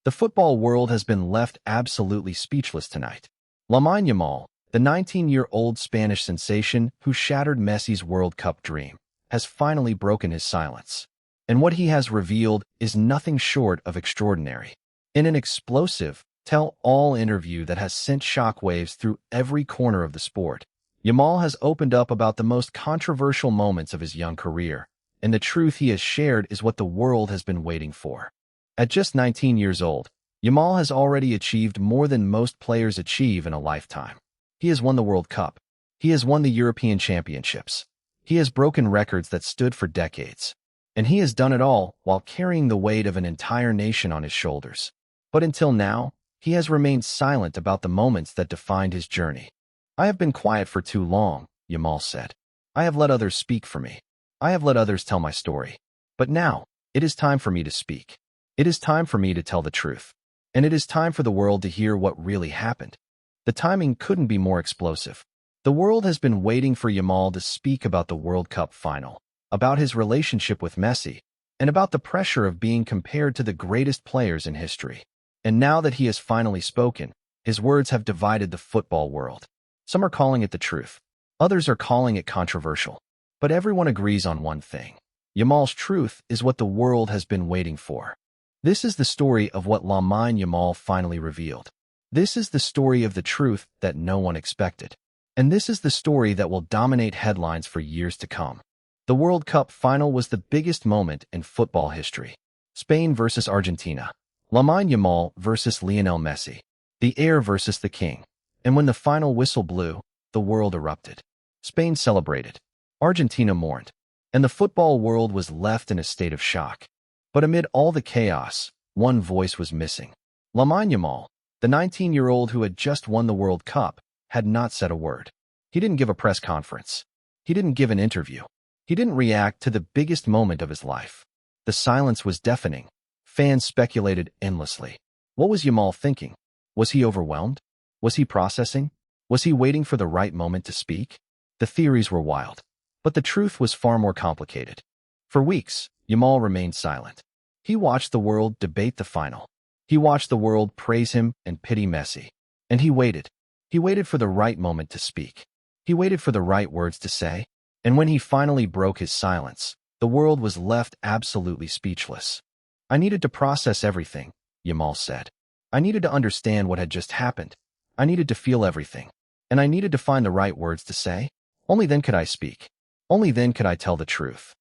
The football world has been left absolutely speechless tonight. Lamine Yamal, the 19-year-old Spanish sensation who shattered Messi's World Cup dream, has finally broken his silence. And what he has revealed is nothing short of extraordinary. In an explosive, tell-all interview that has sent shockwaves through every corner of the sport, Yamal has opened up about the most controversial moments of his young career, and the truth he has shared is what the world has been waiting for. At just 19 years old, Yamal has already achieved more than most players achieve in a lifetime. He has won the World Cup. He has won the European Championships. He has broken records that stood for decades. And he has done it all while carrying the weight of an entire nation on his shoulders. But until now, he has remained silent about the moments that defined his journey. "I have been quiet for too long," Yamal said. "I have let others speak for me. I have let others tell my story. But now, it is time for me to speak. It is time for me to tell the truth. And it is time for the world to hear what really happened." The timing couldn't be more explosive. The world has been waiting for Yamal to speak about the World Cup final, about his relationship with Messi, and about the pressure of being compared to the greatest players in history. And now that he has finally spoken, his words have divided the football world. Some are calling it the truth. Others are calling it controversial. But everyone agrees on one thing. Yamal's truth is what the world has been waiting for. This is the story of what Lamine Yamal finally revealed. This is the story of the truth that no one expected. And this is the story that will dominate headlines for years to come. The World Cup final was the biggest moment in football history. Spain versus Argentina. Lamine Yamal versus Lionel Messi. The heir versus the king. And when the final whistle blew, the world erupted. Spain celebrated. Argentina mourned. And the football world was left in a state of shock. But amid all the chaos, one voice was missing. Lamine Yamal, the 19-year-old who had just won the World Cup, had not said a word. He didn't give a press conference. He didn't give an interview. He didn't react to the biggest moment of his life. The silence was deafening. Fans speculated endlessly. What was Yamal thinking? Was he overwhelmed? Was he processing? Was he waiting for the right moment to speak? The theories were wild. But the truth was far more complicated. For weeks, Yamal remained silent. He watched the world debate the final. He watched the world praise him and pity Messi. And he waited. He waited for the right moment to speak. He waited for the right words to say. And when he finally broke his silence, the world was left absolutely speechless. "I needed to process everything," Yamal said. "I needed to understand what had just happened. I needed to feel everything. And I needed to find the right words to say. Only then could I speak. Only then could I tell the truth."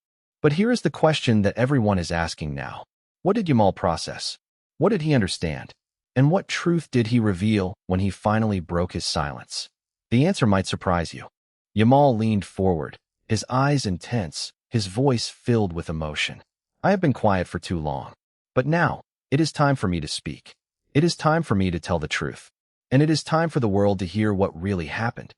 But here is the question that everyone is asking now. What did Yamal process? What did he understand? And what truth did he reveal when he finally broke his silence? The answer might surprise you. Yamal leaned forward, his eyes intense, his voice filled with emotion. "I have been quiet for too long. But now, it is time for me to speak. It is time for me to tell the truth. And it is time for the world to hear what really happened.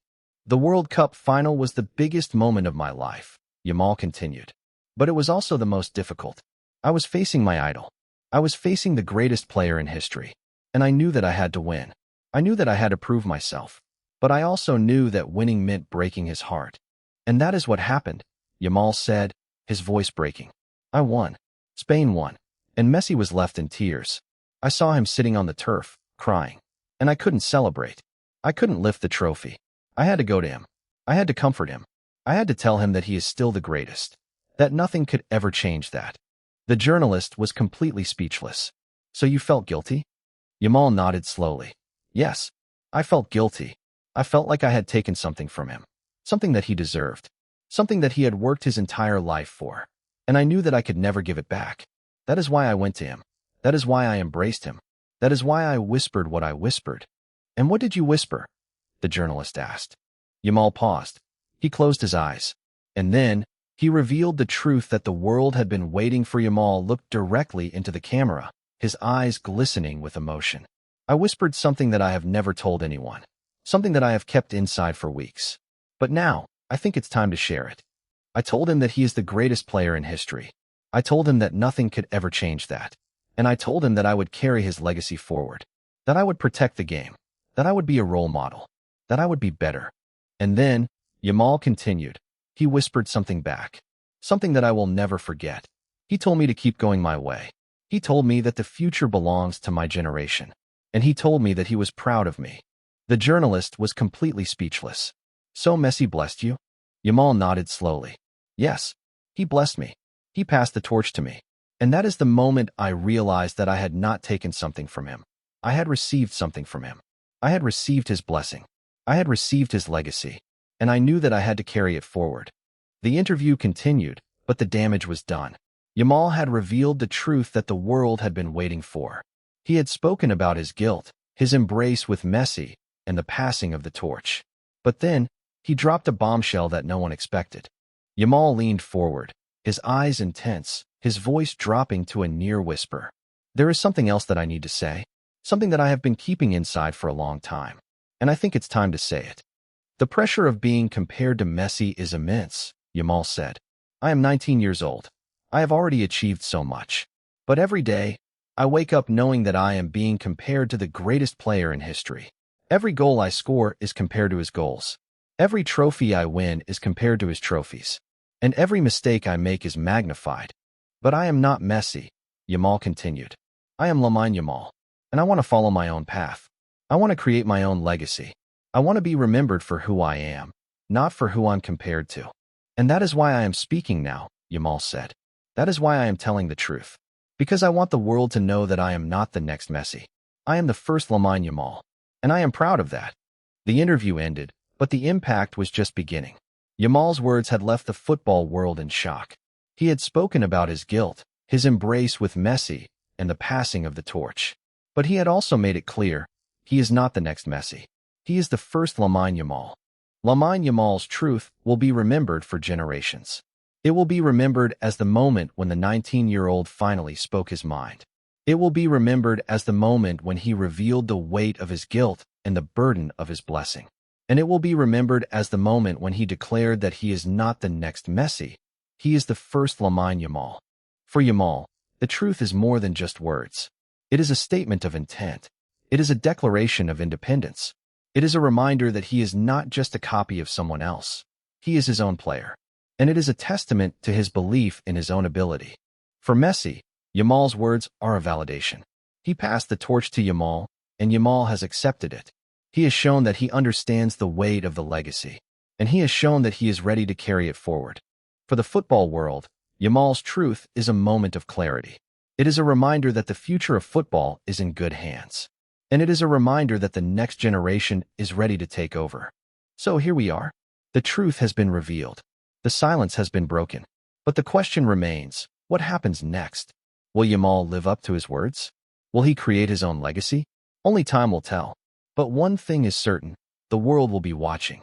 The World Cup final was the biggest moment of my life," Yamal continued. "But it was also the most difficult. I was facing my idol. I was facing the greatest player in history. And I knew that I had to win. I knew that I had to prove myself. But I also knew that winning meant breaking his heart. And that is what happened," Yamal said, his voice breaking. "I won. Spain won. And Messi was left in tears. I saw him sitting on the turf, crying. And I couldn't celebrate. I couldn't lift the trophy. I had to go to him. I had to comfort him. I had to tell him that he is still the greatest. That nothing could ever change that." The journalist was completely speechless. "So you felt guilty?" Yamal nodded slowly. "Yes, I felt guilty. I felt like I had taken something from him. Something that he deserved. Something that he had worked his entire life for. And I knew that I could never give it back. That is why I went to him. That is why I embraced him. That is why I whispered what I whispered." "And what did you whisper?" the journalist asked. Yamal paused. He closed his eyes. And then, he revealed the truth that the world had been waiting for. Yamal looked directly into the camera, his eyes glistening with emotion. "I whispered something that I have never told anyone. Something that I have kept inside for weeks. But now, I think it's time to share it. I told him that he is the greatest player in history. I told him that nothing could ever change that. And I told him that I would carry his legacy forward. That I would protect the game. That I would be a role model. That I would be better." And then, Yamal continued, he whispered something back. Something that I will never forget. He told me to keep going my way. He told me that the future belongs to my generation. And he told me that he was proud of me. The journalist was completely speechless. So Messi blessed you? Yamal nodded slowly. Yes, he blessed me. He passed the torch to me. And that is the moment I realized that I had not taken something from him. I had received something from him. I had received his blessing. I had received his legacy. And I knew that I had to carry it forward. The interview continued, but the damage was done. Yamal had revealed the truth that the world had been waiting for. He had spoken about his guilt, his embrace with Messi, and the passing of the torch. But then, he dropped a bombshell that no one expected. Yamal leaned forward, his eyes intense, his voice dropping to a near whisper. There is something else that I need to say, something that I have been keeping inside for a long time, and I think it's time to say it. The pressure of being compared to Messi is immense, Yamal said. I am 19 years old. I have already achieved so much. But every day, I wake up knowing that I am being compared to the greatest player in history. Every goal I score is compared to his goals. Every trophy I win is compared to his trophies. And every mistake I make is magnified. But I am not Messi, Yamal continued. I am Lamine Yamal, and I want to follow my own path. I want to create my own legacy. I want to be remembered for who I am, not for who I'm compared to. And that is why I am speaking now, Yamal said. That is why I am telling the truth. Because I want the world to know that I am not the next Messi. I am the first Lamine Yamal, and I am proud of that. The interview ended, but the impact was just beginning. Yamal's words had left the football world in shock. He had spoken about his guilt, his embrace with Messi, and the passing of the torch. But he had also made it clear, he is not the next Messi. He is the first Lamine Yamal. Lamine Yamal's truth will be remembered for generations. It will be remembered as the moment when the 19-year-old finally spoke his mind. It will be remembered as the moment when he revealed the weight of his guilt and the burden of his blessing. And it will be remembered as the moment when he declared that he is not the next Messi. He is the first Lamine Yamal. For Yamal, the truth is more than just words. It is a statement of intent. It is a declaration of independence. It is a reminder that he is not just a copy of someone else. He is his own player. And it is a testament to his belief in his own ability. For Messi, Yamal's words are a validation. He passed the torch to Yamal, and Yamal has accepted it. He has shown that he understands the weight of the legacy, and he has shown that he is ready to carry it forward. For the football world, Yamal's truth is a moment of clarity. It is a reminder that the future of football is in good hands. And it is a reminder that the next generation is ready to take over. So here we are. The truth has been revealed. The silence has been broken. But the question remains, what happens next? Will Yamal live up to his words? Will he create his own legacy? Only time will tell. But one thing is certain, the world will be watching.